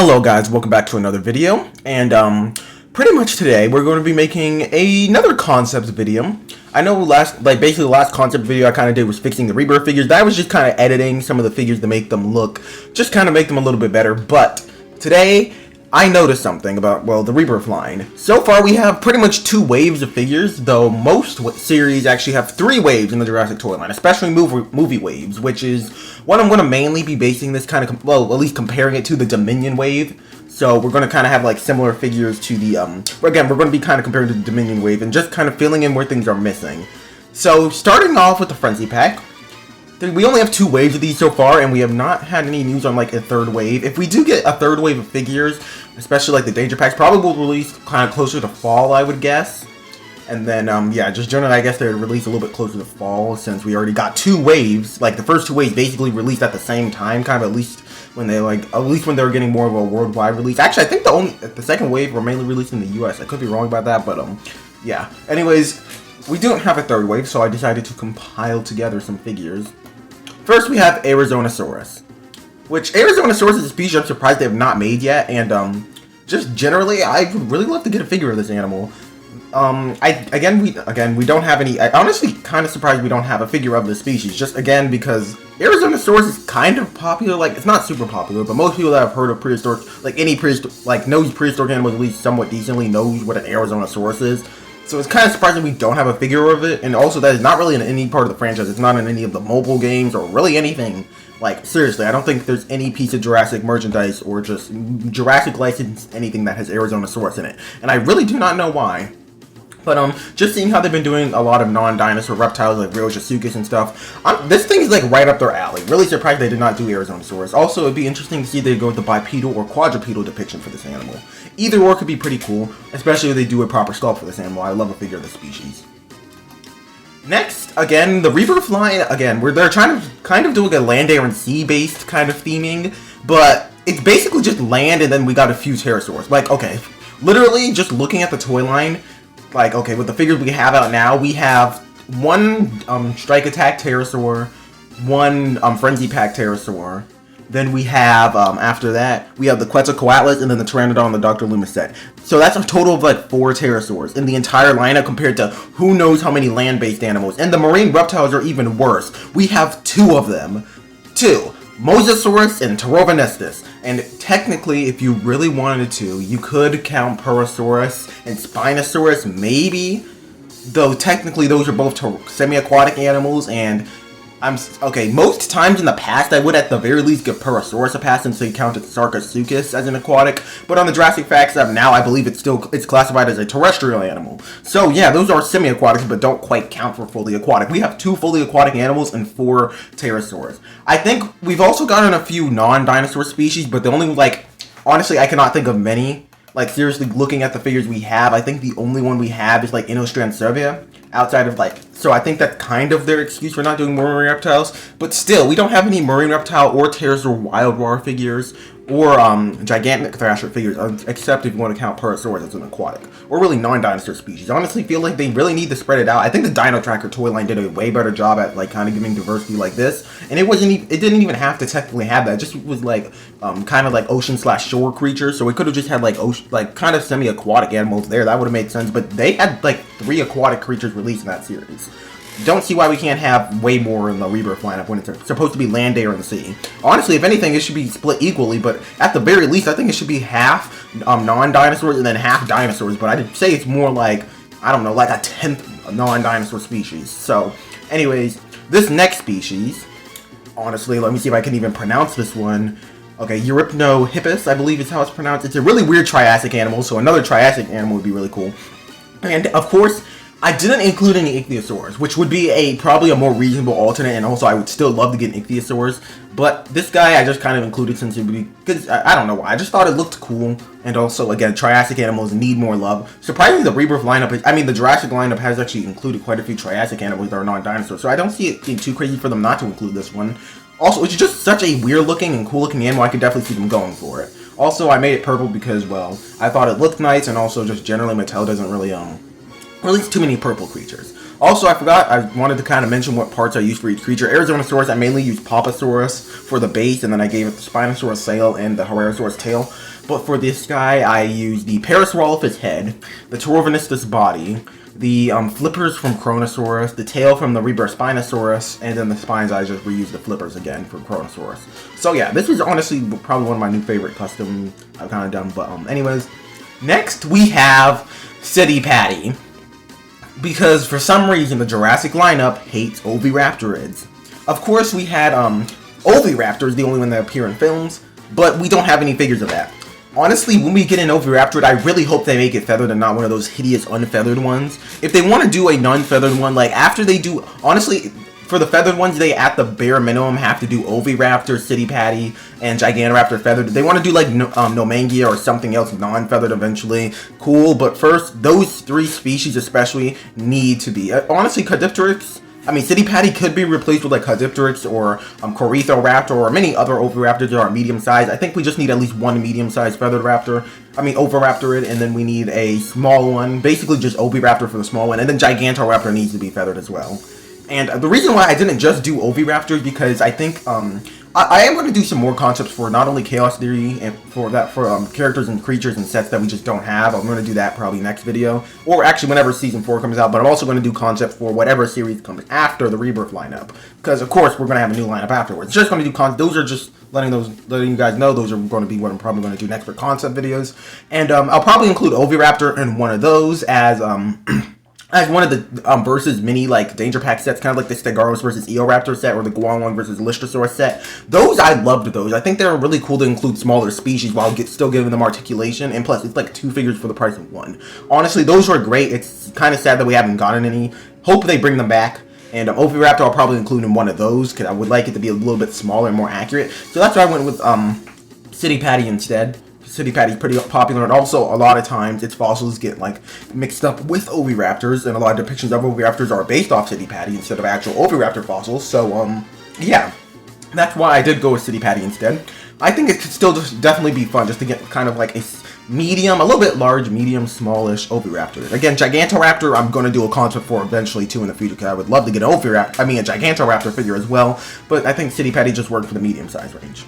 Hello guys, welcome back to another video, and pretty much today we're going to be making another concept video. I know basically the last concept video I kind of did was fixing the rebirth figures. That was just kind of editing some of the figures to make them look, just kind of make them a little bit better. But today I noticed something about, well, the rebirth line. So far we have pretty much 2 waves of figures, though most series actually have 3 waves in the Jurassic toy line, especially movie waves, which is what I'm going to mainly be basing this kind of, well, at least comparing it to the Dominion wave. So we're going to kind of have like similar figures to the, again, we're going to be kind of comparing to the Dominion wave and just kind of filling in where things are missing. So starting off with the Frenzy Pack, we only have 2 waves of these so far, and we have not had any news on like a 3rd wave. If we do get a 3rd wave of figures, especially like the Danger Packs, probably will release kind of closer to fall, I would guess. And then, yeah, just generally, I guess they'd release a little bit closer to fall, since we already got 2 waves. Like, the first 2 waves basically released at the same time, kind of at least when they, when they were getting more of a worldwide release. Actually, I think the 2nd wave were mainly released in the US. I could be wrong about that, but, yeah. Anyways, we don't have a 3rd wave, so I decided to compile together some figures. First, we have Arizonasaurus, which Arizonasaurus is a species I'm surprised they have not made yet, and, just generally, I would really love to get a figure of this animal. We don't have any. I'm honestly kind of surprised we don't have a figure of the species. Just again because Arizonasaurus is kind of popular. Like, it's not super popular, but most people that have heard of prehistoric, like any prehistoric, knows prehistoric animals at least somewhat decently, knows what an Arizonasaurus is. So it's kind of surprising we don't have a figure of it, and also that is not really in any part of the franchise. It's not in any of the mobile games or really anything. Like, seriously, I don't think there's any piece of Jurassic merchandise or just Jurassic licensed anything that has Arizonasaurus in it, and I really do not know why. But, just seeing how they've been doing a lot of non-dinosaur reptiles like Jurassic and stuff, this thing is, like, right up their alley. Really surprised they did not do Arizonasaurus. Also, it'd be interesting to see if they go with the bipedal or quadrupedal depiction for this animal. Either or could be pretty cool, especially if they do a proper sculpt for this animal. I love a figure of the species. Next, again, the rebirth line, again, they're trying to kind of do like a land, air, and sea-based kind of theming, but it's basically just land, and then we got a few pterosaurs. Like, okay, literally, just looking at the toy line, like, okay, with the figures we have out now, we have 1 Strike Attack Pterosaur, 1 Frenzy Pack Pterosaur. Then we have, after that, we have the Quetzalcoatlus and then the Pteranodon and the Dr. Loomis set. So that's a total of like 4 pterosaurs in the entire lineup compared to who knows how many land-based animals. And the marine reptiles are even worse. We have 2 of them. 2. Mosasaurus and Pterovanestus. And technically, if you really wanted to, you could count Purosaurus and Spinosaurus, maybe. Though technically, those are both semi-aquatic animals, and okay, most times in the past, I would at the very least give Purosaurus a pass and say counted Sarcosuchus as an aquatic, but on the Jurassic Facts app now, I believe it's classified as a terrestrial animal. So yeah, those are semi-aquatics, but don't quite count for fully aquatic. We have 2 fully aquatic animals and 4 pterosaurs. I think we've also gotten a few non-dinosaur species, but the only, honestly, I cannot think of many. Like, seriously, looking at the figures we have, I think the only one we have is, Inostrancevia, outside of, so I think that's kind of their excuse for not doing marine reptiles, but still, we don't have any marine reptile or pterosaur wild war figures, or, gigantic thrasher figures, except if you want to count Purosaurus as an aquatic, or really non-dinosaur species. I honestly feel like they really need to spread it out. I think the Dino Tracker toy line did a way better job at, kind of giving diversity like this, and it didn't even have to technically have that. It just was, kind of like ocean/shore creatures, so we could have just had, kind of semi-aquatic animals there. That would have made sense, but they had, 3 aquatic creatures released in that series. Don't see why we can't have way more in the rebirth lineup when it's supposed to be land, air, and the sea. Honestly, if anything, it should be split equally, but at the very least, I think it should be half non-dinosaurs and then half dinosaurs, but I'd say it's more like, I don't know, like a 10th non-dinosaur species. So, anyways, this next species, honestly, let me see if I can even pronounce this one. Okay, Eurypnohippus, I believe is how it's pronounced. It's a really weird Triassic animal, so another Triassic animal would be really cool. And, of course, I didn't include any ichthyosaurs, which would be probably a more reasonable alternate, and also I would still love to get an ichthyosaurs, but this guy I just kind of included since it would be, because I don't know why, I just thought it looked cool, and also, again, Triassic animals need more love. Surprisingly, the rebirth lineup, the Jurassic lineup has actually included quite a few Triassic animals that are non-dinosaurs, so I don't see it being too crazy for them not to include this one. Also, it's just such a weird-looking and cool-looking animal, I could definitely see them going for it. Also, I made it purple because, well, I thought it looked nice, and also just generally Mattel doesn't really, release too many purple creatures. Also, I forgot, I wanted to kind of mention what parts I use for each creature. Arizonosaurus, I mainly use Papasaurus for the base, and then I gave it the Spinosaurus sail and the Herrerasaurus tail. But for this guy, I use the Parasaurolophus head, the Taurovenistus body, the flippers from Kronosaurus, the tail from the rebirth Spinosaurus, and then the spines I just reused the flippers again for Kronosaurus. So yeah, this is honestly probably one of my new favorite custom I've kind of done. But anyways, next we have City Patty. Because for some reason the Jurassic lineup hates Oviraptorids. Of course we had Oviraptors, the only one that appear in films, but we don't have any figures of that. Honestly, when we get an Oviraptorid, I really hope they make it feathered and not one of those hideous unfeathered ones. If they want to do a non-feathered one, like after they do, honestly, for the feathered ones, they at the bare minimum have to do Oviraptor, City Patty, and Gigantoraptor feathered. If they want to do like Nomangia or something else non-feathered eventually, cool. But first, those three species especially need to be. Honestly, Caudipteryx, I mean, City Patty could be replaced with like Caudipteryx or Corythoraptor or many other Oviraptors that are medium sized. I think we just need at least one medium sized feathered raptor. I mean, Oviraptorid, and then we need a small one. Basically, just Oviraptor for the small one, and then Gigantoraptor needs to be feathered as well. And the reason why I didn't just do Oviraptor is because I think I am going to do some more concepts for not only Chaos Theory and for characters and creatures and sets that we just don't have. I'm going to do that probably next video, or actually whenever Season 4 comes out. But I'm also going to do concepts for whatever series comes after the Rebirth lineup, because of course we're going to have a new lineup afterwards. Just going to do those are just letting you guys know those are going to be what I'm probably going to do next for concept videos. And I'll probably include Oviraptor in one of those as one of the versus mini like Danger Pack sets, kind of like the Stegosaurus versus Eoraptor set or the Guanwang versus Lystrosaurus set. Those, I loved those. I think they're really cool to include smaller species while still giving them articulation, and plus it's like 2 figures for the price of 1. Honestly, those were great. It's kind of sad that we haven't gotten any. Hope they bring them back. And Oviraptor I'll probably include in one of those because I would like it to be a little bit smaller and more accurate. So that's why I went with City Patty instead. City Patty's pretty popular, and also a lot of times its fossils get like mixed up with Oviraptors, and a lot of depictions of Oviraptors are based off City Patty instead of actual Oviraptor fossils. So yeah, that's why I did go with City Patty instead. I think it could still just definitely be fun just to get kind of like a medium, a little bit large, medium, smallish Oviraptor. Again, Gigantoraptor I'm going to do a concept for eventually too in the future because I would love to get an a Gigantoraptor figure as well, but I think City Patty just worked for the medium size range.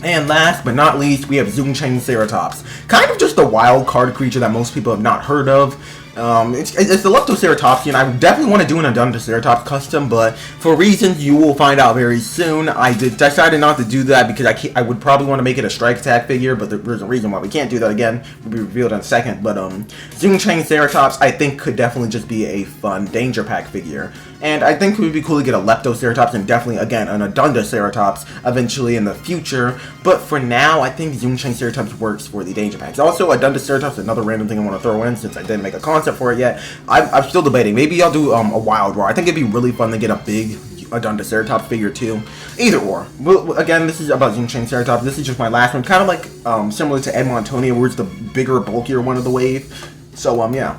And last but not least, we have Zoomchain Ceratops. Kind of just a wild card creature that most people have not heard of. It's the Leptoceratopsian. I definitely want to do an Odontoceratops custom, but for reasons you will find out very soon, I decided not to do that because I would probably want to make it a strike attack figure, but there's a reason why we can't do that again. Will be revealed in a second. But Zoomchain Ceratops, I think, could definitely just be a fun Danger Pack figure. And I think it would be cool to get a Leptoceratops and definitely, again, an Odontoceratops eventually in the future. But for now, I think Zoomchain Ceratops works for the Danger Packs. Also, Odontoceratops, another random thing I want to throw in since I didn't make a concept for it yet. I'm still debating. Maybe I'll do a Wild Roar. I think it'd be really fun to get a big Odontoceratops figure too. Either or. Well, again, this is about Zoomchain Ceratops. This is just my last one. Kind of like similar to Edmontonia, where it's the bigger, bulkier one of the wave. So, yeah.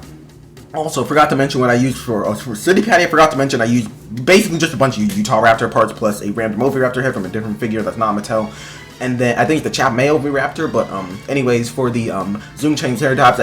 Also, forgot to mention what I used for City Patty. I forgot to mention I used basically just a bunch of Utahraptor parts plus a random Oviraptor head from a different figure that's not Mattel. And then I think it's the Chapmay Oviraptor, but anyways, for the Zoomchain Ceratops,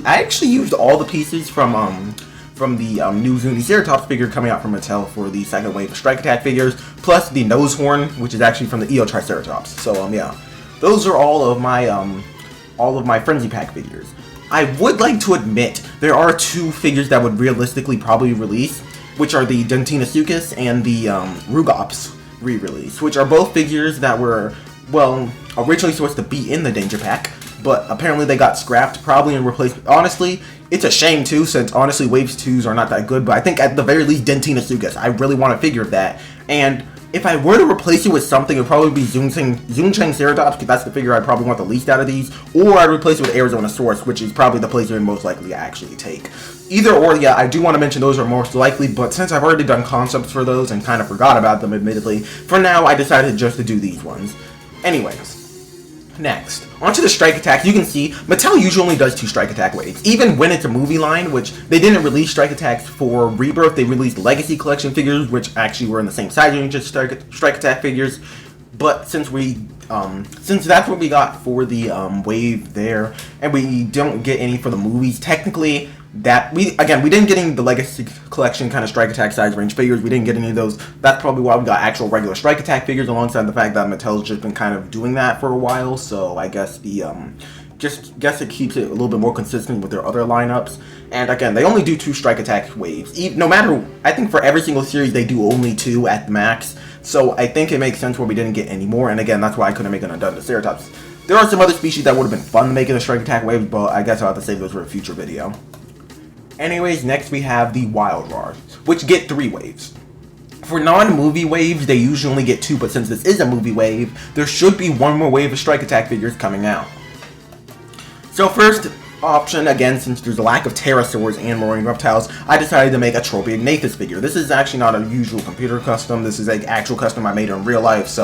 I actually used all the pieces from the new Zuniceratops figure coming out from Mattel for the second wave of Strike Attack figures, plus the nose horn, which is actually from the Eotriceratops. So yeah, those are all of my Frenzy Pack figures. I would like to admit there are 2 figures that would realistically probably release, which are the Dentinasuchus and the Rugops re-release, which are both figures that were, well, originally supposed to be in the Danger Pack, but apparently they got scrapped, probably in replacement. Honestly, it's a shame too, since honestly Waves 2s are not that good, but I think at the very least Dentinasuchus. I really want a figure of that, and if I were to replace it with something, it would probably be Zoomchain Ceratops, because that's the figure I'd probably want the least out of these, or I'd replace it with Arizonosaurus, which is probably the place it would most likely actually take. Either or, yeah, I do want to mention those are most likely, but since I've already done concepts for those and kind of forgot about them admittedly, for now I decided just to do these ones. Anyways, next, onto the Strike Attack. You can see, Mattel usually only does 2 Strike Attack waves, even when it's a movie line, which they didn't release Strike Attacks for Rebirth. They released Legacy Collection figures, which actually were in the same size range as Strike Attack figures. But since that's what we got for the wave there, and we don't get any for the movies, technically that we didn't get any of the Legacy Collection kind of Strike Attack size range figures. We didn't get any of those. That's probably why we got actual regular Strike Attack figures, alongside the fact that Mattel's just been kind of doing that for a while. So I guess the guess it keeps it a little bit more consistent with their other lineups. And again, they only do 2 Strike Attack waves. No matter, I think for every single series they do only 2 at the max. So I think it makes sense where we didn't get any more. And again, that's why I couldn't make an Undone-Triceratops. There are some other species that would have been fun to make in a Strike Attack wave, but I guess I'll have to save those for a future video. Anyways, next we have the Wild Roars, which get 3 waves. For non-movie waves, they usually only get 2, but since this is a movie wave, there should be 1 more wave of Strike Attack figures coming out. So first option, again, since there's a lack of pterosaurs and marine reptiles, I decided to make a Tropiognathus figure. This is actually not a usual computer custom. This is an actual custom I made in real life. So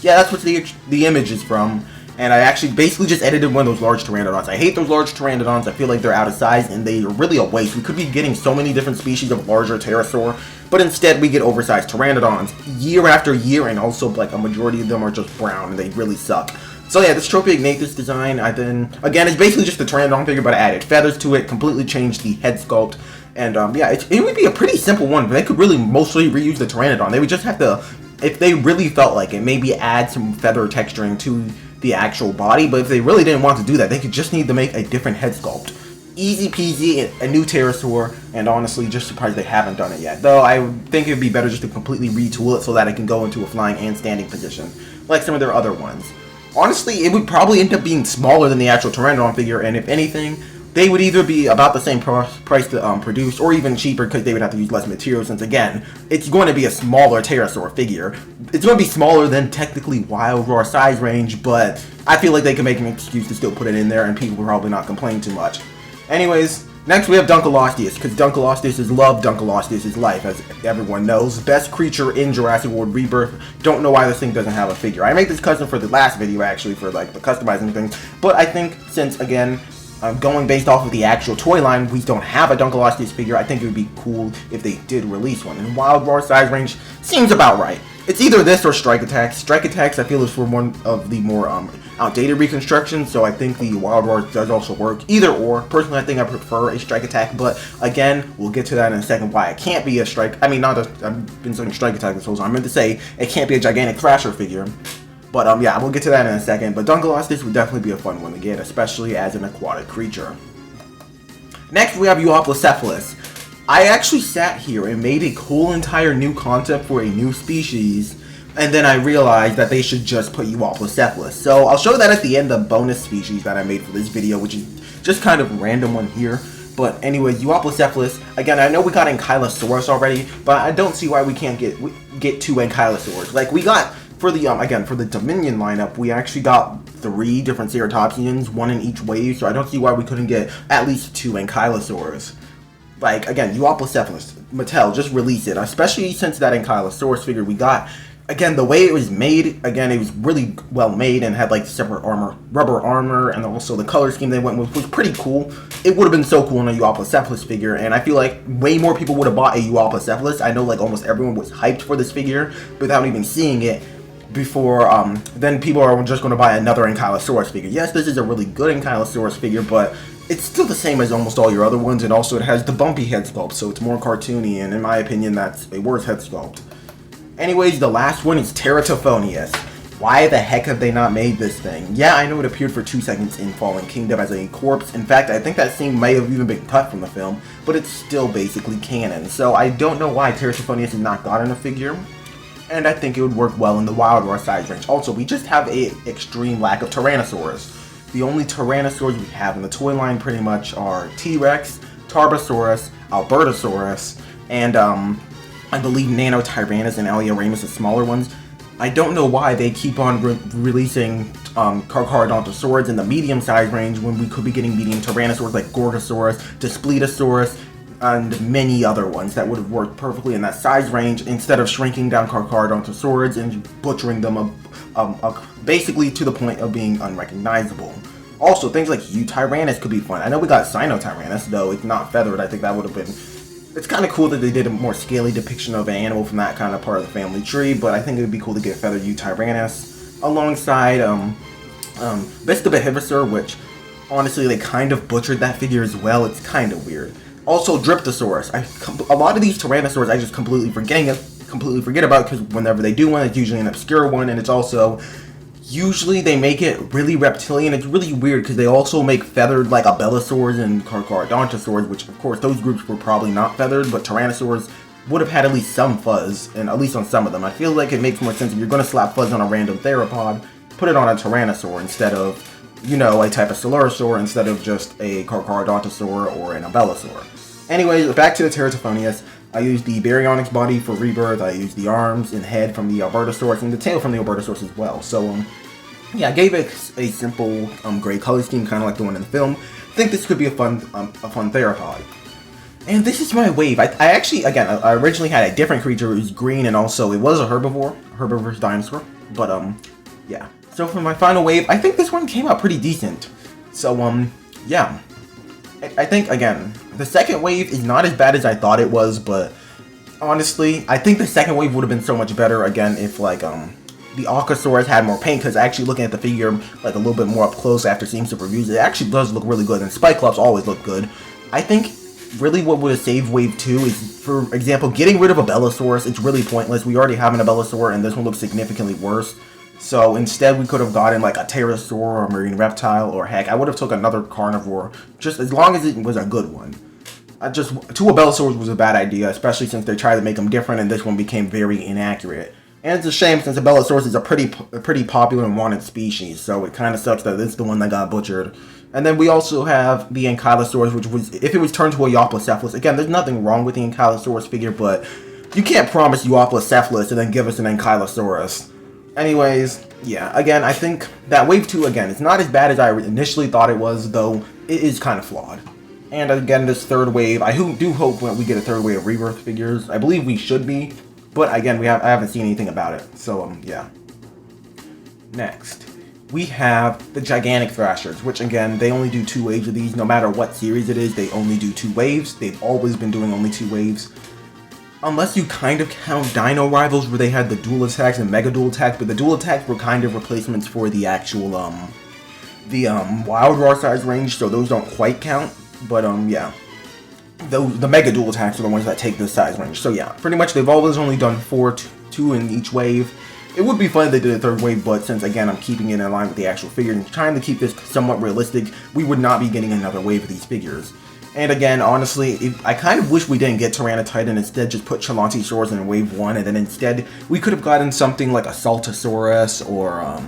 yeah, that's what the image is from. And I actually basically just edited one of those large pteranodons. I hate those large pteranodons. I feel like they're out of size and they are really a waste. We could be getting so many different species of larger pterosaur, but instead we get oversized pteranodons year after year, and also like a majority of them are just brown and they really suck. So yeah, this Tropiognathus design, again, it's basically just the Pteranodon figure, but I added feathers to it, completely changed the head sculpt, and yeah, it would be a pretty simple one, but they could really mostly reuse the Pteranodon. They would just have to, if they really felt like it, maybe add some feather texturing to the actual body, but if they really didn't want to do that, they could just need to make a different head sculpt. Easy peasy, a new pterosaur, and honestly, just surprised they haven't done it yet. Though I think it would be better just to completely retool it so that it can go into a flying and standing position, like some of their other ones. Honestly, it would probably end up being smaller than the actual Pteranodon figure, and if anything, they would either be about the same price to produce, or even cheaper because they would have to use less material, since again, it's going to be a smaller pterosaur figure. It's going to be smaller than technically Wild Roar size range, but I feel like they can make an excuse to still put it in there, and people will probably not complain too much. Anyways, next we have Dunkleosteus, because Dunkleosteus is love, Dunkleosteus is life, as everyone knows. Best creature in Jurassic World Rebirth. Don't know why this thing doesn't have a figure. I made this custom for the last video, actually, for like the customizing things, but I think since, again, going based off of the actual toy line, we don't have a Dunkleosteus figure, I think it would be cool if they did release one. And Wild Roar size range seems about right. It's either this or Strike Attacks. Strike Attacks, I feel, is for one of the more outdated reconstructions, so I think the Wild Roar does also work. Either or. Personally, I think I prefer a Strike Attack, but again, we'll get to that in a second why it can't be a Strike... I mean, not a... I've been saying Strike Attack this whole time. I meant to say it can't be a gigantic Thrasher figure. But yeah, we'll get to that in a second. But Dunkleosteus would definitely be a fun one to get, especially as an aquatic creature. Next, we have Euoplocephalus. I actually sat here and made a whole entire new concept for a new species, and then I realized that they should just put Euoplocephalus. So I'll show that at the end of bonus species that I made for this video, which is just kind of a random one here. But anyways, Euoplocephalus, again, I know we got Ankylosaurus already, but I don't see why we can't get 2 Ankylosaurs. Like, we got, for the, again, for the Dominion lineup, we actually got 3 different Ceratopsians, 1 in each wave, so I don't see why we couldn't get at least 2 Ankylosaurs. Like, again, Euoplocephalus, Mattel, just release it, especially since that Ankylosaurus figure we got. Again, the way it was made, again, it was really well made and had like separate armor, rubber armor, and also the color scheme they went with was pretty cool. It would have been so cool in a Euoplocephalus figure, and I feel like way more people would have bought a Euoplocephalus. I know like almost everyone was hyped for this figure without even seeing it before, then people are just going to buy another Ankylosaurus figure. Yes, this is a really good Ankylosaurus figure, but it's still the same as almost all your other ones, and also it has the bumpy head sculpt, so it's more cartoony, and in my opinion, that's a worse head sculpt. Anyways, the last one is Teratophonius. Why the heck have they not made this thing? Yeah, I know it appeared for 2 seconds in Fallen Kingdom as a corpse. In fact, I think that scene may have even been cut from the film, but it's still basically canon. So I don't know why Teratophonius has not gotten a figure, and I think it would work well in the Wild Roar size range. Also, we just have an extreme lack of Tyrannosaurs. The only Tyrannosaurs we have in the toy line pretty much are T-Rex, Tarbosaurus, Albertosaurus, and I believe Nanotyrannus and Alioramus, the smaller ones. I don't know why they keep on releasing Carcharodontosaurs in the medium size range when we could be getting medium Tyrannosaurs like Gorgosaurus, Daspletosaurus, and many other ones that would have worked perfectly in that size range instead of shrinking down Carcharodontosaurs and butchering them basically to the point of being unrecognizable. Also, things like Eutyrannus could be fun. I know we got Sinotyrannus, though it's not feathered. I think that would have been... It's kind of cool that they did a more scaly depiction of an animal from that kind of part of the family tree, but I think it would be cool to get feathered Eutyrannus alongside Vistabehivisor, which honestly, they kind of butchered that figure as well. It's kind of weird. Also, Dryptosaurus. A lot of these Tyrannosaurs I just completely forget about, because whenever they do one, it's usually an obscure one, and it's also usually they make it really reptilian. It's really weird because they also make feathered like Abelisaurs and Carcharodontosaurs, which of course those groups were probably not feathered, but Tyrannosaurs would have had at least some fuzz, and at least on some of them. I feel like it makes more sense if you're going to slap fuzz on a random theropod, put it on a Tyrannosaur instead of, you know, a type of Coelurosaur instead of just a Carcharodontosaur or an Abelisaur. Anyways, back to the Teratophonius. I used the Baryonyx body for Rebirth. I used the arms and head from the Albertosaurus and the tail from the Albertosaurus as well. So, yeah, I gave it a simple gray color scheme, kind of like the one in the film. I think this could be a fun theropod. And this is my wave. I actually, again, I originally had a different creature. It was green, and also it was a herbivorous dinosaur. But, yeah. So for my final wave, I think this one came out pretty decent. So, yeah. I think, again, the second wave is not as bad as I thought it was, but honestly, I think the second wave would have been so much better, again, if, like, the Allosaurus had more paint, because actually looking at the figure, like, a little bit more up close after seeing some reviews, it actually does look really good, and Spike-Clubs always look good. I think, really what would have saved Wave 2 is, for example, getting rid of Abelisaurus. It's really pointless. We already have an Abelisaur, and this one looks significantly worse. So instead, we could have gotten like a pterosaur or a marine reptile, or heck, I would have took another carnivore, just as long as it was a good one. Just two Abelisaurs was a bad idea, especially since they tried to make them different, and this one became very inaccurate. And it's a shame since Abelisaurus is a pretty popular and wanted species, so it kind of sucks that this is the one that got butchered. And then we also have the Ankylosaurus, which was, if it was turned to a Euoplocephalus, again, there's nothing wrong with the Ankylosaurus figure, but you can't promise Euoplocephalus and then give us an Ankylosaurus. Anyways, yeah, again, I think that Wave 2, again, it's not as bad as I initially thought it was, though it is kind of flawed. And again, this third wave, I do hope when we get a third wave of Rebirth figures. I believe we should be, but again, I haven't seen anything about it, so, yeah. Next, we have the gigantic Thrashers, which, again, they only do 2 waves of these. No matter what series it is, they only do 2 waves. They've always been doing only 2 waves. Unless you kind of count Dino Rivals, where they had the dual attacks and mega dual attacks, but the dual attacks were kind of replacements for the actual, wild raw size range, so those don't quite count, but, yeah. The mega dual attacks are the ones that take this size range, so yeah, pretty much they've always only done 2 in each wave. It would be fun if they did a third wave, but since, again, I'm keeping it in line with the actual figure and trying to keep this somewhat realistic, we would not be getting another wave of these figures. And again, honestly, I kind of wish we didn't get Tyranitar and instead just put Cheilontosaurus in Wave 1, and then instead we could have gotten something like a Saltosaurus or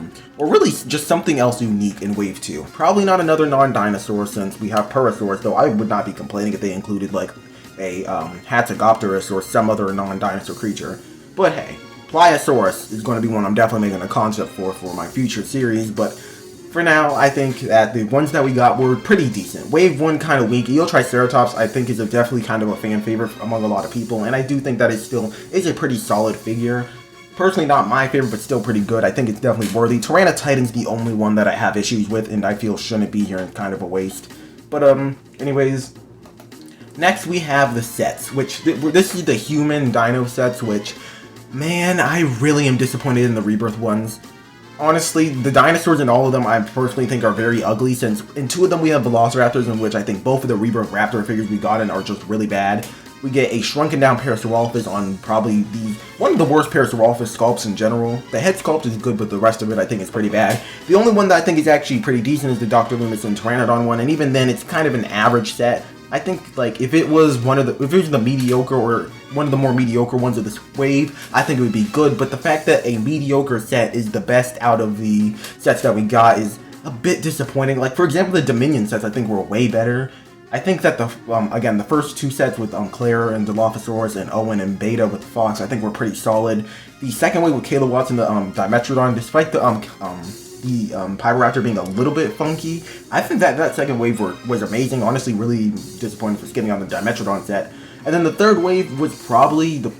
really just something else unique in Wave 2. Probably not another non-dinosaur since we have Purosaurus, though I would not be complaining if they included like a Hatzegopterus or some other non-dinosaur creature. But hey, Pliosaurus is going to be one I'm definitely making a concept for my future series, but for now, I think that the ones that we got were pretty decent. Wave 1 kind of weak. Eotriceratops, I think, is definitely kind of a fan favorite among a lot of people, and I do think that it still is a pretty solid figure. Personally, not my favorite, but still pretty good. I think it's definitely worthy. Tyranitar's the only one that I have issues with, and I feel shouldn't be here and kind of a waste. But, anyways, next we have the sets, which, this is the human dino sets, which, man, I really am disappointed in the Rebirth ones. Honestly, the dinosaurs in all of them I personally think are very ugly, since in 2 of them we have Velociraptors, in which I think both of the Rebirth Raptor figures we got in are just really bad. We get a shrunken down Parasaurolophus on probably one of the worst Parasaurolophus sculpts in general. The head sculpt is good, but the rest of it I think is pretty bad. The only one that I think is actually pretty decent is the Dr. Loomis and Pteranodon one, and even then it's kind of an average set. I think, like, if it was the mediocre or one of the more mediocre ones of this wave, I think it would be good, but the fact that a mediocre set is the best out of the sets that we got is a bit disappointing. Like, for example, the Dominion sets I think were way better. I think that the first 2 sets with Claire and Dilophosaurus and Owen and Beta with Fox I think were pretty solid. The second wave with Caleb Watson, the Dimetrodon, despite the Pyroraptor being a little bit funky, I think that second wave was amazing. Honestly, really disappointed for skipping on the Dimetrodon set. And then the third wave was probably the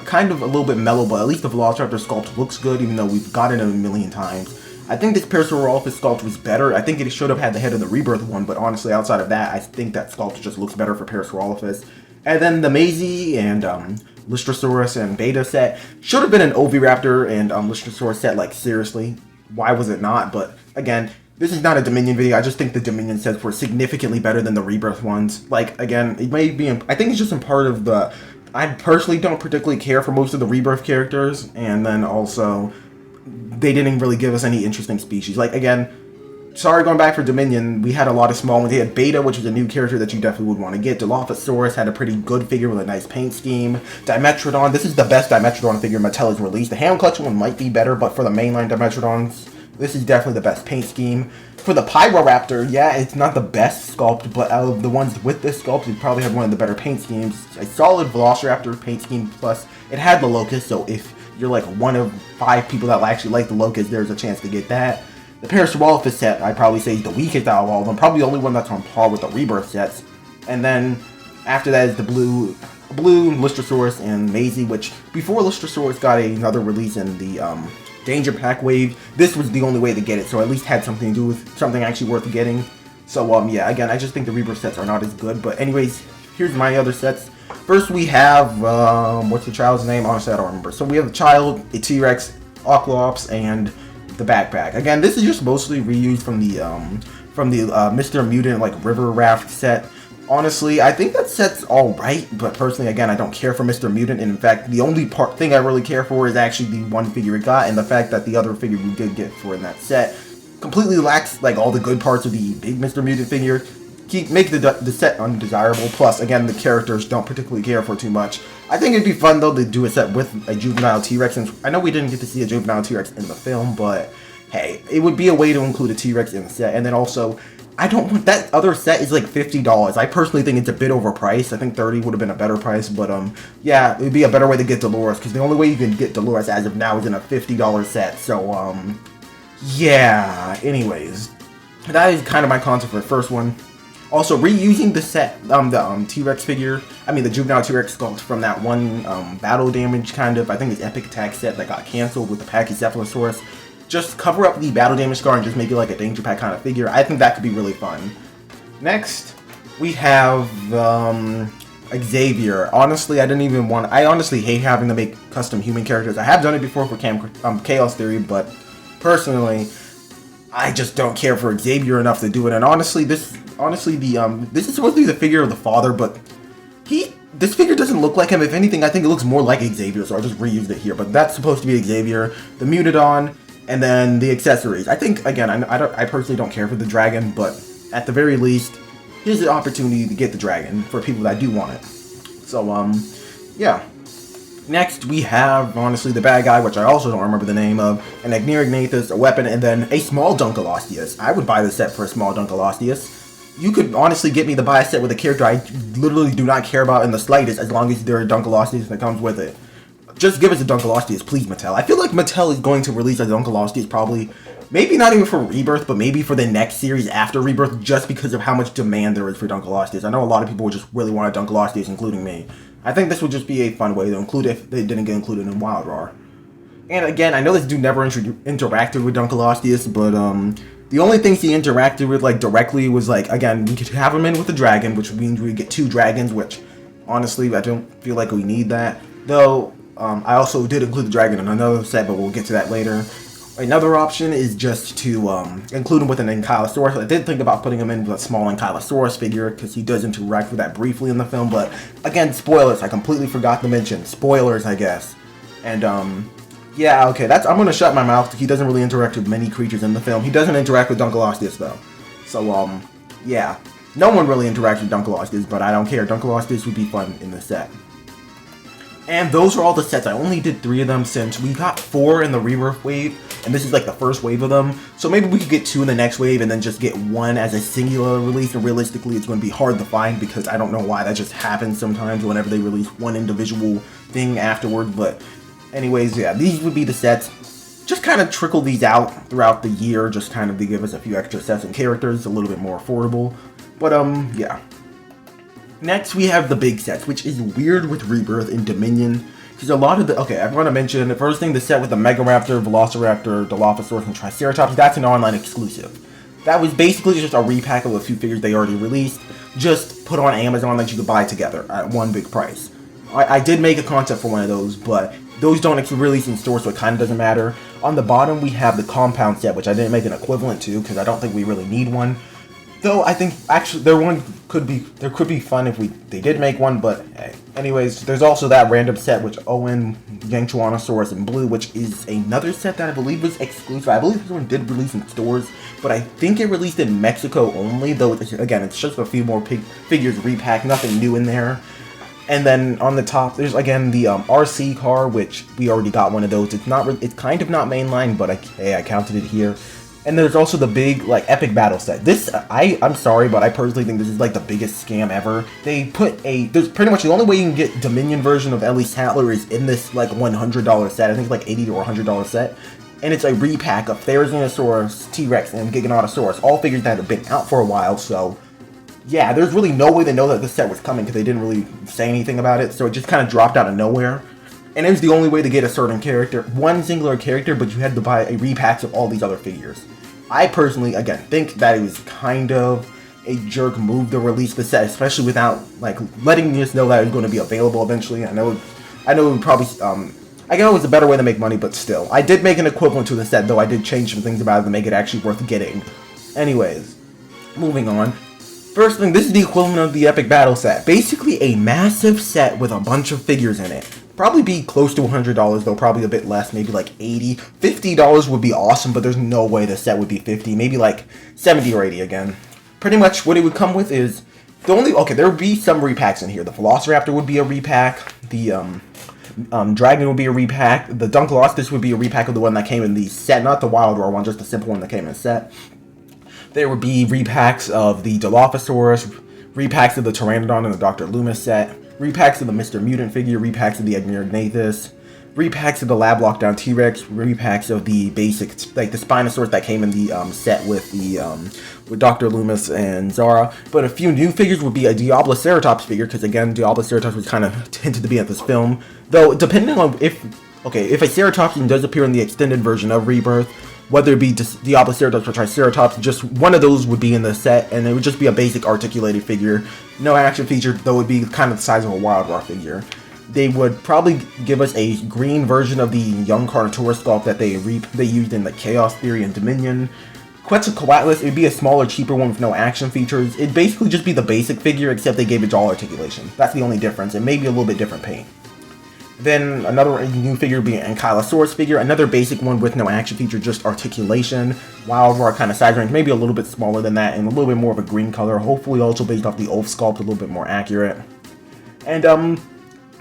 kind of a little bit mellow, but at least the Velociraptor sculpt looks good, even though we've gotten it a million times. I think this Parasaurolophus sculpt was better. I think it should have had the head of the Rebirth one, but honestly, outside of that, I think that sculpt just looks better for Parasaurolophus. And then the Maisie and Lystrosaurus and Beta set should have been an Oviraptor and Lystrosaurus set, like, seriously. Why was it not? But again, This is not a Dominion video. I just think the Dominion sets were significantly better than the Rebirth ones. Like, again, it may be... I think it's just in part of the... I personally don't particularly care for most of the Rebirth characters. And then also, they didn't really give us any interesting species. Like, again, sorry going back for Dominion, we had a lot of small ones. They had Beta, which is a new character that you definitely would want to get. Dilophosaurus had a pretty good figure with a nice paint scheme. Dimetrodon, this is the best Dimetrodon figure Mattel has released. The Hand Collection one might be better, but for the mainline Dimetrodons... this is definitely the best paint scheme. For the Pyroraptor, yeah, it's not the best sculpt, but out of the ones with this sculpt, it probably had one of the better paint schemes. A solid Velociraptor paint scheme, plus it had the Locust, so if you're like one of 5 people that will actually like the Locust, there's a chance to get that. The Parasaurolophus set, I'd probably say is the weakest out of all of them, probably the only one that's on par with the Rebirth sets. And then, after that is the Blue Lystrosaurus, and Maisie, which, before Lystrosaurus got another release in the, Danger Pack wave, this was the only way to get it, so at least had something to do with something actually worth getting. So, yeah, again, I just think the Rebirth sets are not as good, but anyways, here's my other sets. First, we have, what's the child's name? Honestly, I don't remember. So, we have the child, a T-Rex, Oclops, and the backpack. Again, this is just mostly reused from the Mr. Mutant, like, River Raft set. Honestly, I think that set's alright, but personally, again, I don't care for Mr. Mutant, and in fact, the only thing I really care for is actually the one figure we got, and the fact that the other figure we did get for in that set completely lacks, like, all the good parts of the big Mr. Mutant figure. Make the set undesirable, plus, again, the characters don't particularly care for too much. I think it'd be fun, though, to do a set with a juvenile T-Rex, since I know we didn't get to see a juvenile T-Rex in the film, but, hey, it would be a way to include a T-Rex in the set, and then also... I don't want that other set is like $50. I personally think it's a bit overpriced. I think $30 would have been a better price, but yeah, it would be a better way to get Dolores, because the only way you can get Dolores as of now is in a $50 set. So yeah. Anyways, that is kind of my concept for the first one. Also, reusing the set, the T-Rex figure, I mean the juvenile T-Rex sculpt from that one battle damage kind of, I think it's Epic Attack set that got canceled with the Pachycephalosaurus. Just cover up the battle damage scar and just make it like a Danger Pack kind of figure. I think that could be really fun. Next, we have Xavier. Honestly, I honestly hate having to make custom human characters. I have done it before for Chaos Theory, but personally, I just don't care for Xavier enough to do it. And honestly, this is supposed to be the figure of the father, but this figure doesn't look like him. If anything, I think it looks more like Xavier, so I'll just reuse it here. But that's supposed to be Xavier, the Mutadon, and then the accessories. I think, again, I personally don't care for the dragon, but at the very least, here's the opportunity to get the dragon for people that do want it. So, yeah. Next, we have, honestly, the bad guy, which I also don't remember the name of, an Agneregnathus, a weapon, and then a small Dunkleosteus. I would buy this set for a small Dunkleosteus. You could honestly get me to buy a set with a character I literally do not care about in the slightest, as long as there are Dunkleosteus that comes with it. Just give us a Dunkleosteus, please, Mattel. I feel like Mattel is going to release a Dunkleosteus probably, maybe not even for Rebirth, but maybe for the next series after Rebirth, just because of how much demand there is for Dunkleosteus. I know a lot of people would just really want a Dunkleosteus, including me. I think this would just be a fun way to include if they didn't get included in Wild Roar. And again, I know this dude never interacted with Dunkleosteus, but the only things he interacted with, like, directly was, like, again, we could have him in with a dragon, which means we get 2 dragons, which, honestly, I don't feel like we need that. Though, I also did include the dragon in another set, but we'll get to that later. Another option is just to include him with an Ankylosaurus. I did think about putting him in with a small Ankylosaurus figure, because he does interact with that briefly in the film, but again, spoilers, I completely forgot to mention. Spoilers, I guess. And, yeah, okay, I'm going to shut my mouth. He doesn't really interact with many creatures in the film. He doesn't interact with Dunkleosteus, though. So, yeah. No one really interacts with Dunkleosteus, but I don't care. Dunkleosteus would be fun in this set. And those are all the sets. I only did 3 of them since we got 4 in the Rebirth wave, and this is like the first wave of them. So maybe we could get 2 in the next wave and then just get 1 as a singular release, and realistically it's going to be hard to find because I don't know why that just happens sometimes whenever they release one individual thing afterward. But anyways, yeah, these would be the sets. Just kind of trickle these out throughout the year, just kind of to give us a few extra sets and characters, a little bit more affordable. But yeah. Next, we have the big sets, which is weird with Rebirth and Dominion, because a lot of the... Okay, I want to mention, the first thing, the set with the Megaraptor, Velociraptor, Dilophosaurus, and Triceratops, that's an online exclusive. That was basically just a repack of a few figures they already released, just put on Amazon that you could buy together at one big price. I did make a concept for one of those, but those don't release in stores, so it kind of doesn't matter. On the bottom, we have the compound set, which I didn't make an equivalent to because I don't think we really need one. Though I think actually there could be fun if they did make one, but hey. Anyways, there's also that random set which Owen, Yangchuanosaurus, and Blue, which is another set that I believe was exclusive. I believe this one did release in stores, but I think it released in Mexico only. Though again, it's just a few more figures repacked, nothing new in there. And then on the top, there's again the RC car, which we already got one of those. It's kind of not mainline, but I counted it here. And there's also the big, like, epic battle set. This, I'm sorry, but I personally think this is, like, the biggest scam ever. There's pretty much the only way you can get Dominion version of Ellie Sattler is in this, like, $100 set. I think it's, like, $80 or $100 set. And it's a repack of Therizinosaurus, T-Rex, and Giganotosaurus. All figures that have been out for a while, so... yeah, there's really no way to know that this set was coming, because they didn't really say anything about it. So it just kind of dropped out of nowhere. And it was the only way to get a certain character. One singular character, but you had to buy a repacks of all these other figures. I personally, again, think that it was kind of a jerk move to release the set, especially without, like, letting us know that it was going to be available eventually. I know it would probably, I know it was a better way to make money, but still. I did make an equivalent to the set, though I did change some things about it to make it actually worth getting. Anyways, moving on. First thing, this is the equivalent of the Epic Battle set. Basically a massive set with a bunch of figures in it. Probably be close to $100 though, probably a bit less, maybe like $80. $50 would be awesome, but there's no way the set would be $50, maybe like $70 or $80 again. Pretty much what it would come with is, there would be some repacks in here. The Velociraptor would be a repack, the Dragon would be a repack, the Dunkeloscus would be a repack of the one that came in the set, not the Wild Roar one, just the simple one that came in the set. There would be repacks of the Dilophosaurus, repacks of the Pteranodon in the Dr. Loomis set, repacks of the Mr. Mutant figure, repacks of the Agneargnathus, repacks of the Lab Lockdown T-Rex, repacks of the basic, like the Spinosaurus that came in the set with the with Dr. Loomis and Zara. But a few new figures would be a Diabloceratops figure, because again, Diabloceratops was kind of hinted to be at this film. Though, depending on if a Ceratopsian does appear in the extended version of Rebirth, whether it be Diabloceratops or Triceratops, just one of those would be in the set, and it would just be a basic articulated figure. No action feature, though it would be kind of the size of a Wild Roar figure. They would probably give us a green version of the young Carnotaurus sculpt that they used in the Chaos Theory and Dominion. Quetzalcoatlus, it would be a smaller, cheaper one with no action features. It'd basically just be the basic figure, except they gave it jaw articulation. That's the only difference, and maybe a little bit different paint. Then another new figure would be an Ankylosaurus figure, another basic one with no action feature, just articulation, Wild Roar kind of size range, maybe a little bit smaller than that, and a little bit more of a green color, hopefully also based off the Ulf sculpt, a little bit more accurate. And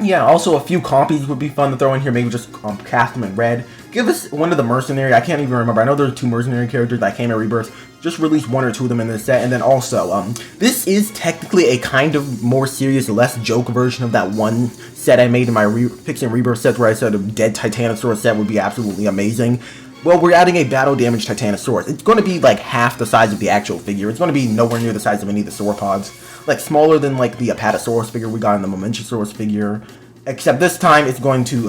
yeah, also a few compies would be fun to throw in here, maybe just cast them in red. Give us one of the mercenary, I can't even remember, I know there's 2 mercenary characters that came in Rebirth, just release 1 or 2 of them in this set. And then also, this is technically a kind of more serious, less joke version of that one set I made in my Pixie and Rebirth sets where I said a dead Titanosaurus set would be absolutely amazing. Well, we're adding a battle damaged Titanosaurus. It's going to be like half the size of the actual figure. It's going to be nowhere near the size of any of the sauropods. Like smaller than like the Apatosaurus figure we got in the Momentosaurus figure. Except this time it's going to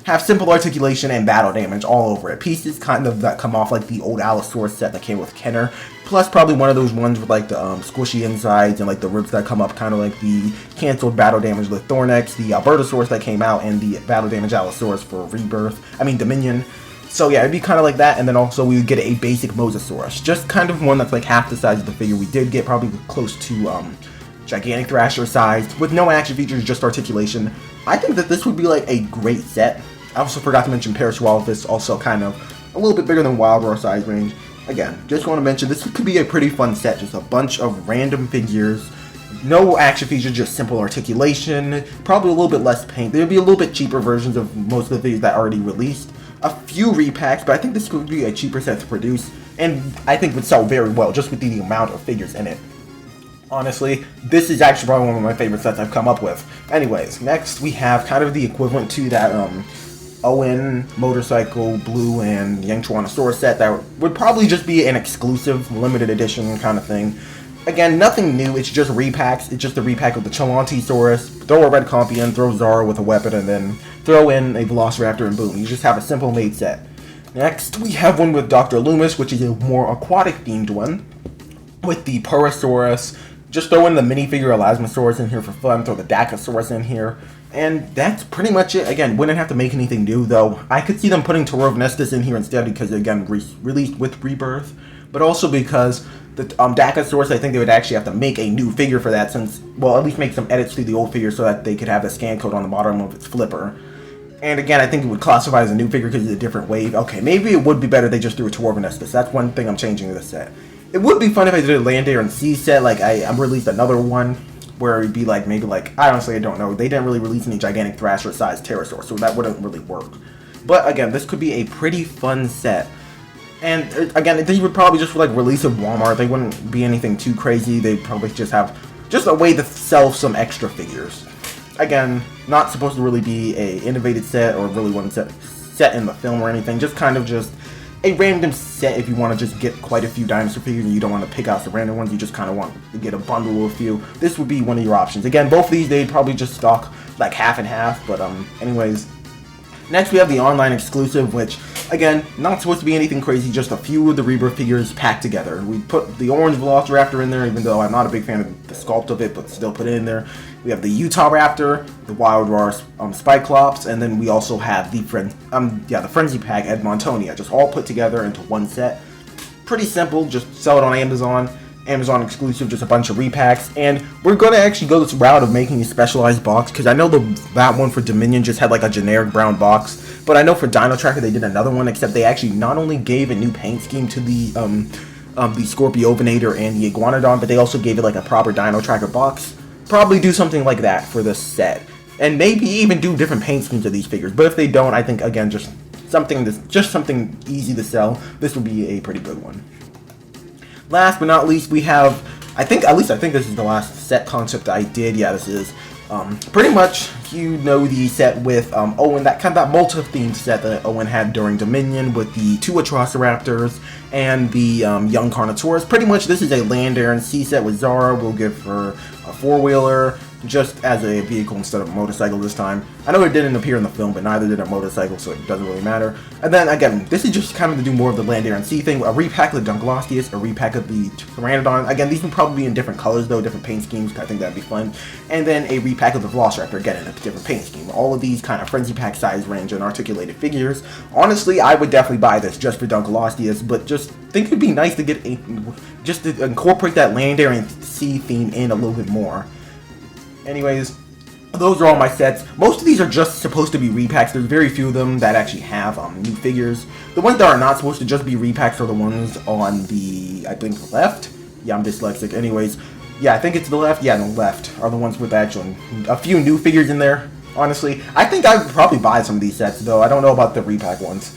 have simple articulation and battle damage all over it. Pieces kind of that come off like the old Allosaurus set that came with Kenner. Plus probably one of those ones with like the squishy insides and like the ribs that come up, kind of like the canceled battle damage with Thornex, the Albertosaurus that came out, and the battle damage Allosaurus for Dominion. So yeah, it'd be kind of like that, and then also we would get a basic Mosasaurus. Just kind of one that's like half the size of the figure we did get, probably close to gigantic thrasher size, with no action features, just articulation. I think that this would be like a great set. I also forgot to mention Parasaurolophus, also kind of a little bit bigger than Wild Roar size range. Again, just want to mention this could be a pretty fun set, just a bunch of random figures, no action features, just simple articulation, probably a little bit less paint. There would be a little bit cheaper versions of most of the figures that are already released. A few repacks, but I think this could be a cheaper set to produce, and I think would sell very well just with the amount of figures in it. Honestly, this is actually probably one of my favorite sets I've come up with. Anyways, next we have kind of the equivalent to that Owen, Motorcycle, Blue, and Yangchuanosaurus set that would probably just be an exclusive, limited edition kind of thing. Again, nothing new, it's just repacks. It's just a repack of the Chelantosaurus, throw a red compy in, throw Zara with a weapon, and then throw in a Velociraptor and boom. You just have a simple made set. Next, we have one with Dr. Loomis, which is a more aquatic themed one, with the Parasaurus. Just throw in the minifigure Elasmosaurus in here for fun, throw the Dacosaurus in here. And that's pretty much it. Again, wouldn't have to make anything new, though. I could see them putting Taurovenestus in here instead because, again, released with Rebirth. But also because the Dacosaurus, I think they would actually have to make a new figure for that since, well, at least make some edits to the old figure so that they could have the scan code on the bottom of its flipper. And again, I think it would classify as a new figure because it's a different wave. Okay, maybe it would be better if they just threw a Taurovenestus. That's one thing I'm changing to this set. It would be fun if I did a Land, Air, and Sea set, like I released another one. Where it'd be like, maybe like, I honestly don't know. They didn't really release any gigantic thrasher-sized pterosaur, so that wouldn't really work. But again, this could be a pretty fun set. And again, these would probably just like release at Walmart. They wouldn't be anything too crazy. They'd probably just have just a way to sell some extra figures. Again, not supposed to really be a innovated set or really one set in the film or anything. Just kind of just a random set if you want to just get quite a few dinosaur figures and you don't want to pick out the random ones, you just kind of want to get a bundle of a few. This would be one of your options. Again, both of these, they'd probably just stock like half and half, but anyways. Next, we have the online exclusive, which, again, not supposed to be anything crazy, just a few of the Rebirth figures packed together. We put the orange Velociraptor in there, even though I'm not a big fan of the sculpt of it, but still put it in there. We have the Utah Raptor, the Wild Roar Spyclops, and then we also have the Frenzy Pack Edmontonia, just all put together into one set. Pretty simple, just sell it on Amazon. Amazon exclusive, just a bunch of repacks, and we're going to actually go this route of making a specialized box, because I know that one for Dominion just had like a generic brown box, but I know for Dino Tracker they did another one, except they actually not only gave a new paint scheme to the Scorpiovinator and the Iguanodon, but they also gave it like a proper Dino Tracker box. Probably do something like that for this set, and maybe even do different paint schemes of these figures, but if they don't, I think, again, just something easy to sell, this would be a pretty good one. Last but not least, we have, I think this is the last set concept I did. Yeah, this is pretty much, you know, the set with Owen, that multi-themed set that Owen had during Dominion with the two Atrociraptors and the young Carnotaurus. Pretty much, this is a Land, Air, and Sea set with Zara. We'll give her a four-wheeler just as a vehicle instead of a motorcycle this time. I know it didn't appear in the film, but neither did a motorcycle, so it doesn't really matter. And then, again, this is just kind of to do more of the Land, Air, and Sea thing. A repack of the Dunkleosteus, a repack of the Pteranodon. Again, these would probably be in different colors, though, different paint schemes. I think that'd be fun. And then a repack of the Velociraptor, again, in a different paint scheme. All of these kind of Frenzy Pack size range and articulated figures. Honestly, I would definitely buy this just for Dunkleosteus, but just think it'd be nice to get just to incorporate that Land, Air, and Sea theme in a little bit more. Anyways, those are all my sets. Most of these are just supposed to be repacks. There's very few of them that actually have new figures. The ones that are not supposed to just be repacks are the ones on the, I think, left. Yeah, I'm dyslexic. Anyways, yeah, I think it's the left. Yeah, the left are the ones with actually a few new figures in there. Honestly, I think I would probably buy some of these sets, though. I don't know about the repack ones.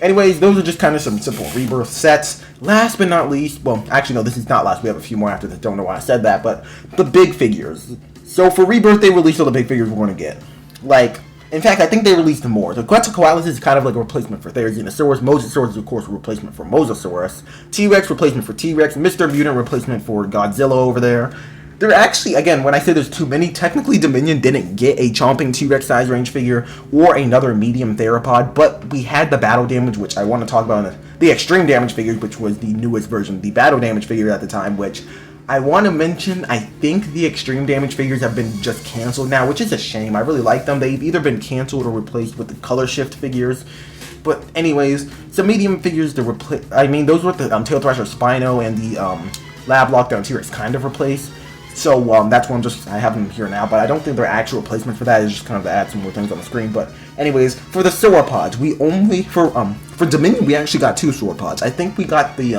Anyways, those are just kind of some simple Rebirth sets. Last but not least, well, actually, no, this is not last. We have a few more after this. Don't know why I said that, but the big figures. So for Rebirth, they released all the big figures we're going to get. Like, in fact, I think they released more. The Quetzalcoatlus is kind of like a replacement for Therizinosaurus. Mosasaurus is, of course, a replacement for Mosasaurus. T-Rex, replacement for T-Rex. Mr. Mutant, replacement for Godzilla over there. They're actually, again, when I say there's too many, technically Dominion didn't get a chomping T-Rex size range figure or another medium theropod, but we had the battle damage, which I want to talk about, the extreme damage figures, which was the newest version, the battle damage figure at the time, which I want to mention, I think the extreme damage figures have been just canceled now, which is a shame. I really like them. They've either been canceled or replaced with the color shift figures. But anyways, some medium figures to replace, I mean, those were the Tail Thrasher Spino and the Lab Lockdown T-Rex kind of replaced. So that's one I have them here now, but I don't think they're actual replacements for that. It's just kind of to add some more things on the screen. But anyways, for the sauropods, we only, for Dominion, we actually got two sauropods. I think we got the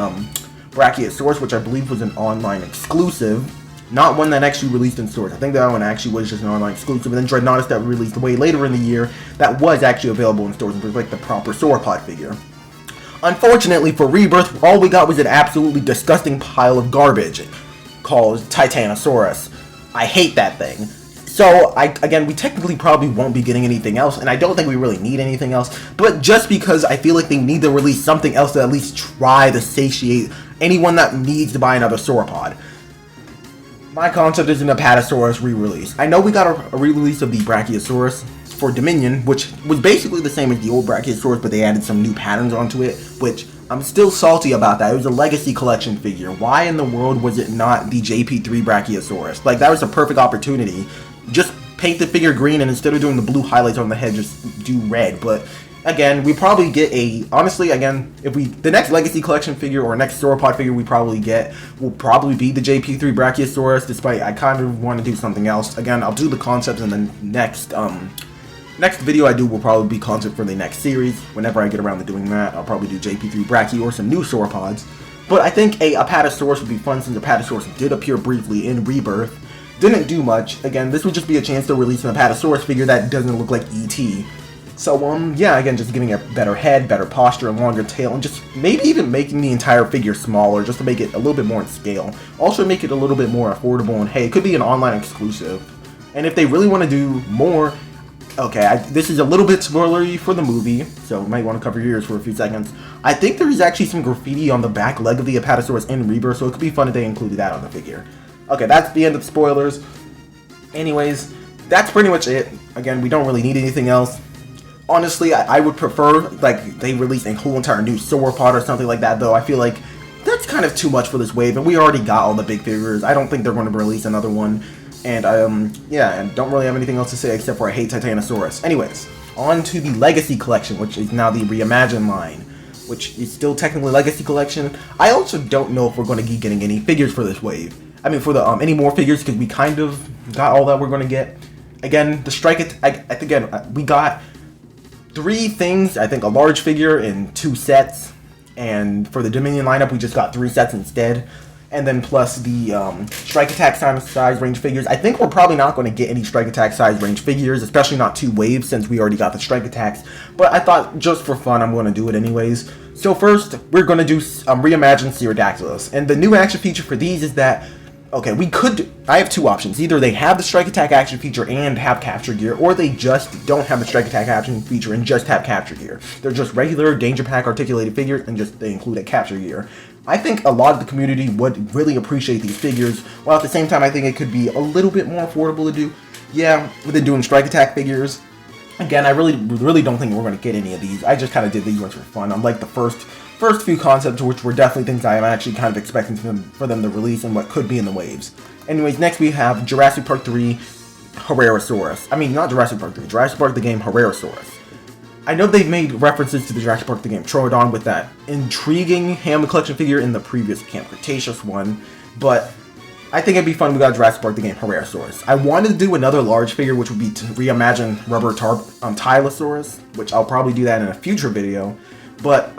Brachiosaurus, which I believe was an online exclusive, not one that actually released in stores. I think that one actually was just an online exclusive, and then Dreadnoughtus that released way later in the year that was actually available in stores and was like the proper sauropod figure. Unfortunately for Rebirth, all we got was an absolutely disgusting pile of garbage called Titanosaurus. I hate that thing. So, again, we technically probably won't be getting anything else, and I don't think we really need anything else, but just because I feel like they need to release something else to at least try to satiate anyone that needs to buy another sauropod. My concept is an Apatosaurus re-release. I know we got a re-release of the Brachiosaurus for Dominion, which was basically the same as the old Brachiosaurus, but they added some new patterns onto it, which I'm still salty about that. It was a Legacy Collection figure. Why in the world was it not the JP3 Brachiosaurus? Like, that was a perfect opportunity. Just paint the figure green, and instead of doing the blue highlights on the head, just do red. But again, we probably get honestly, again, the next Legacy Collection figure or next sauropod figure we probably get will probably be the JP3 Brachiosaurus, despite I kind of want to do something else. Again, I'll do the concepts, and then next video I do will probably be concept for the next series. Whenever I get around to doing that, I'll probably do JP3 Brachio or some new sauropods. But I think a Apatosaurus would be fun, since Apatosaurus did appear briefly in Rebirth. Didn't do much. Again, this would just be a chance to release an Apatosaurus figure that doesn't look like ET. So, yeah, again, just giving a better head, better posture, and longer tail, and just maybe even making the entire figure smaller, just to make it a little bit more in scale. Also make it a little bit more affordable, and hey, it could be an online exclusive. And if they really want to do more, okay, this is a little bit spoilery for the movie, so you might want to cover your ears for a few seconds. I think there is actually some graffiti on the back leg of the Apatosaurus in Rebirth, so it could be fun if they included that on the figure. Okay, that's the end of the spoilers. Anyways, that's pretty much it. Again, we don't really need anything else. Honestly, I would prefer, like, they release a whole entire new sauropod or something like that, though. I feel like that's kind of too much for this wave, and we already got all the big figures. I don't think they're going to release another one. And, yeah, and don't really have anything else to say except for I hate Titanosaurus. Anyways, on to the Legacy Collection, which is now the Reimagined line, which is still technically Legacy Collection. I also don't know if we're going to be getting any figures for this wave. I mean, for the, any more figures, because we kind of got all that we're going to get. Again, the Strike Attack, again, we got 3 things, I think a large figure in 2 sets, and for the Dominion lineup we just got 3 sets instead, and then plus the Strike Attack size range figures. I think we're probably not going to get any Strike Attack size range figures, especially not 2 waves, since we already got the Strike Attacks, but I thought just for fun I'm going to do it anyways. So first, we're going to do Reimagined Pterodactylus, and the new action feature for these is that, okay, I have 2 options. Either they have the Strike Attack action feature and have Capture Gear, or they just don't have the Strike Attack action feature and just have Capture Gear. They're just regular Danger Pack articulated figures, and just they include a Capture Gear. I think a lot of the community would really appreciate these figures, while at the same time I think it could be a little bit more affordable to do. Yeah, than doing Strike Attack figures. Again, I really don't think we're going to get any of these. I just kind of did these ones for fun. Unlike the first few concepts, which were definitely things I am actually kind of expecting for them to release and what could be in the waves. Anyways, next we have Jurassic Park 3 Herrerasaurus. I mean, not Jurassic Park 3, Jurassic Park the game Herrerasaurus. I know they've made references to the Jurassic Park the game Troodon with that intriguing Hammond Collection figure in the previous Camp Cretaceous one, but I think it'd be fun we got Jurassic Park the game Herrerasaurus. I wanted to do another large figure, which would be to reimagine Rubber Tylosaurus, which I'll probably do that in a future video. But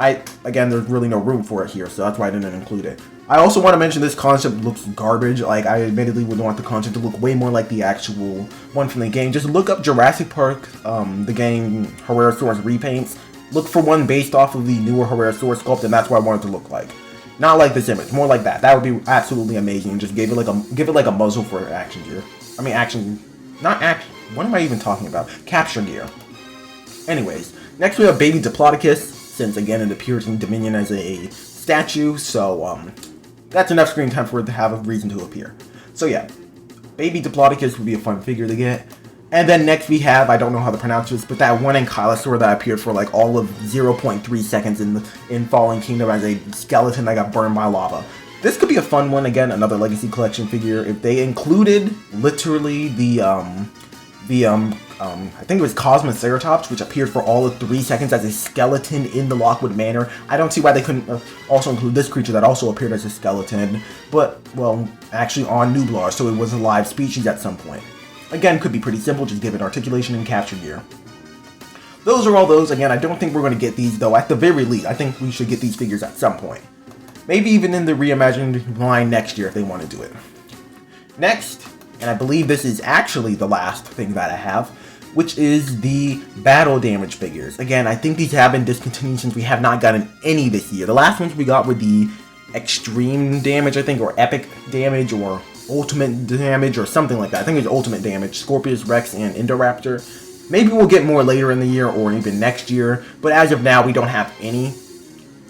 again, there's really no room for it here, so that's why I didn't include it. I also want to mention this concept looks garbage. Like, I admittedly would want the concept to look way more like the actual one from the game. Just look up Jurassic Park, the game Herrerasaurus repaints. Look for one based off of the newer Herrerasaurus sculpt, and that's what I want it to look like. Not like this image, more like that. That would be absolutely amazing. Just give it like a muzzle for action gear. I mean, what am I even talking about? Capture gear. Anyways, next we have Baby Diplodocus. Since again it appears in Dominion as a statue, so that's enough screen time for it to have a reason to appear. So yeah, Baby Diplodocus would be a fun figure to get. And then next we have, I don't know how to pronounce this, but that one Ankylosaur that appeared for like all of 0.3 seconds in Fallen Kingdom as a skeleton that got burned by lava. This could be a fun one, again, another Legacy Collection figure. If they included literally I think it was Cosmoceratops, which appeared for all of 3 seconds as a skeleton in the Lockwood Manor. I don't see why they couldn't also include this creature that also appeared as a skeleton, but, well, actually on Nublar, so it was a live species at some point. Again, could be pretty simple, just give it articulation and capture gear. Those are all those. Again, I don't think we're going to get these, though. At the very least, I think we should get these figures at some point. Maybe even in the Reimagined line next year if they want to do it. Next, and I believe this is actually the last thing that I have, which is the battle damage figures. Again, I think these have been discontinued since we have not gotten any this year. The last ones we got were the extreme damage, I think, or epic damage, or ultimate damage, or something like that. I think it was ultimate damage, Scorpius Rex and Indoraptor. Maybe we'll get more later in the year, or even next year, but as of now, we don't have any.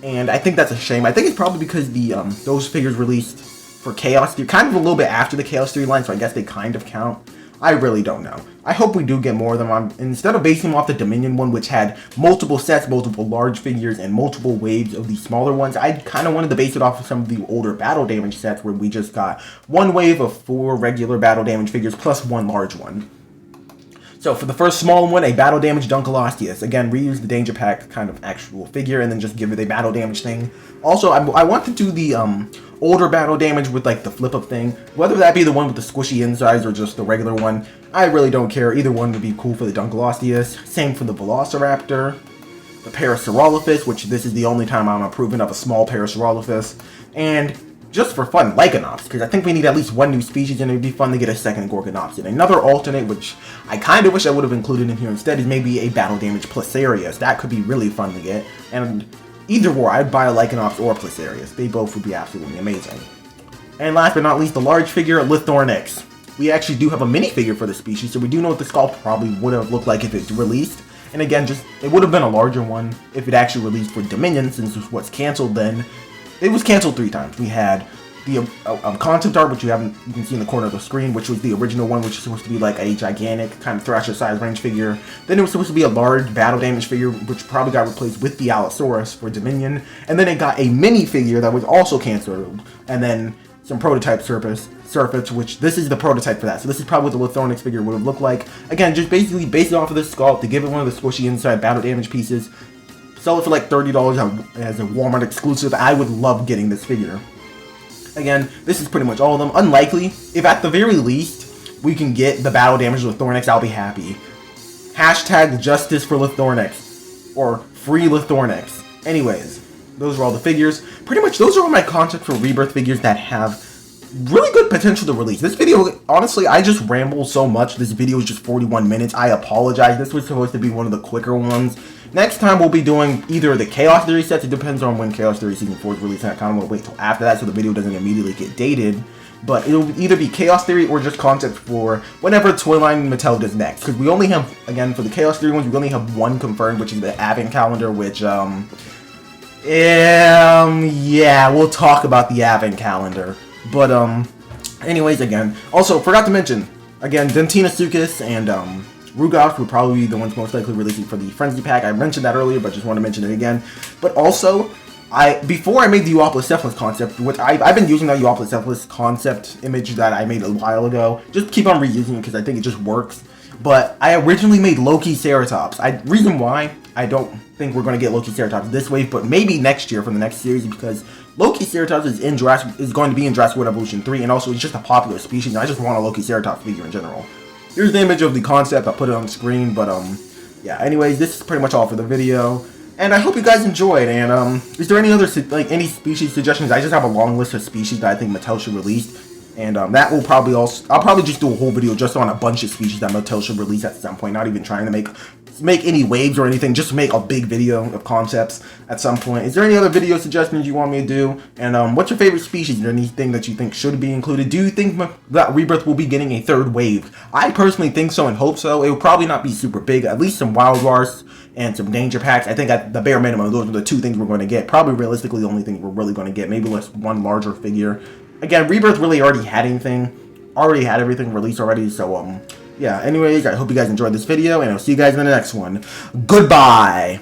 And I think that's a shame. I think it's probably because the those figures released for Chaos 3, kind of a little bit after the Chaos 3 line, so I guess they kind of count. I really don't know. I hope we do get more of them. Instead of basing them off the Dominion one, which had multiple sets, multiple large figures, and multiple waves of the smaller ones, I kind of wanted to base it off of some of the older battle damage sets where we just got one wave of 4 regular battle damage figures plus 1 large one. So for the first small one, a battle damage Dunkleosteus. Again, reuse the danger pack kind of actual figure and then just give it a battle damage thing. Also, I want to do the older battle damage with like the flip up thing. Whether that be the one with the squishy insides or just the regular one, I really don't care. Either one would be cool for the Dunkleosteus. Same for the Velociraptor. The Parasaurolophus, which this is the only time I'm approving of a small Parasaurolophus. And just for fun, Lycanops, because I think we need at least one new species, and it would be fun to get a second Gorgonopsid. Another alternate, which I kind of wish I would have included in here instead, is maybe a battle damage Placerius. That could be really fun to get, and either or, I'd buy a Lycanops or Placerius. They both would be absolutely amazing. And last but not least, the large figure, Lithornyx. We actually do have a minifigure for the species, so we do know what the sculpt probably would have looked like if it's released. And again, it would have been a larger one if it actually released for Dominion, since it's what's canceled then. It was canceled 3 times. We had the concept art, which you can see in the corner of the screen, which was the original one, which is supposed to be like a gigantic kind of Thrasher size range figure. Then it was supposed to be a large battle damage figure, which probably got replaced with the Allosaurus for Dominion. And then it got a mini figure that was also canceled. And then some prototype surface, which this is the prototype for that. So this is probably what the Lithornyx figure would have looked like. Again, just basically based it off of this sculpt to give it one of the squishy inside battle damage pieces. Sell it for like $30 as a Walmart exclusive. I would love getting this figure. Again, this is pretty much all of them. Unlikely. If at the very least we can get the battle damage with Lithornyx, I'll be happy. Hashtag justice for Lithornyx. Or free Lithornyx. Anyways, those are all the figures. Pretty much those are all my concepts for Rebirth figures that have really good potential to release. This video, honestly, I just ramble so much. This video is just 41 minutes. I apologize. This was supposed to be one of the quicker ones. Next time we'll be doing either the Chaos Theory sets. It depends on when Chaos Theory Season 4 is released. I kind of want to wait till after that so the video doesn't immediately get dated. But it'll either be Chaos Theory or just concept for whenever Toyline Mattel does next. Because we only have, again, for the Chaos Theory ones, we only have one confirmed, which is the Advent Calendar, which, yeah, we'll talk about the Advent Calendar. But, anyways, again, also, forgot to mention, again, Dentinosuchus and, Rugoff would probably be the ones most likely releasing for the Frenzy Pack. I mentioned that earlier, but just want to mention it again. But also, before I made the Euoplocephalus concept, which I've been using that Euoplocephalus concept image that I made a while ago, just keep on reusing it because I think it just works. But I originally made Lokiceratops. Reason why I don't think we're going to get Lokiceratops this wave, but maybe next year for the next series, because Lokiceratops is going to be in Jurassic World Evolution 3, and also it's just a popular species, and I just want a Lokiceratops figure in general. Here's the image of the concept. I'll put it on the screen, but yeah. Anyways, this is pretty much all for the video, and I hope you guys enjoyed. And is there any other any species suggestions? I just have a long list of species that I think Mattel should release, and that will probably also I'll probably just do a whole video just on a bunch of species that Mattel should release at some point. Not even trying to make any waves or anything, just make a big video of concepts at some point. Is there any other video suggestions you want me to do? And what's your favorite species? Is there anything that you think should be included? Do you think that Rebirth will be getting a third wave? I personally think so and hope so. It will probably not be super big, at least some Wild Wars and some Danger Packs. I think at the bare minimum, those are the 2 things we're going to get. Probably realistically the only thing we're really going to get. Maybe one larger figure. Again, Rebirth really already had everything released already, so yeah, anyways, I hope you guys enjoyed this video, and I'll see you guys in the next one. Goodbye!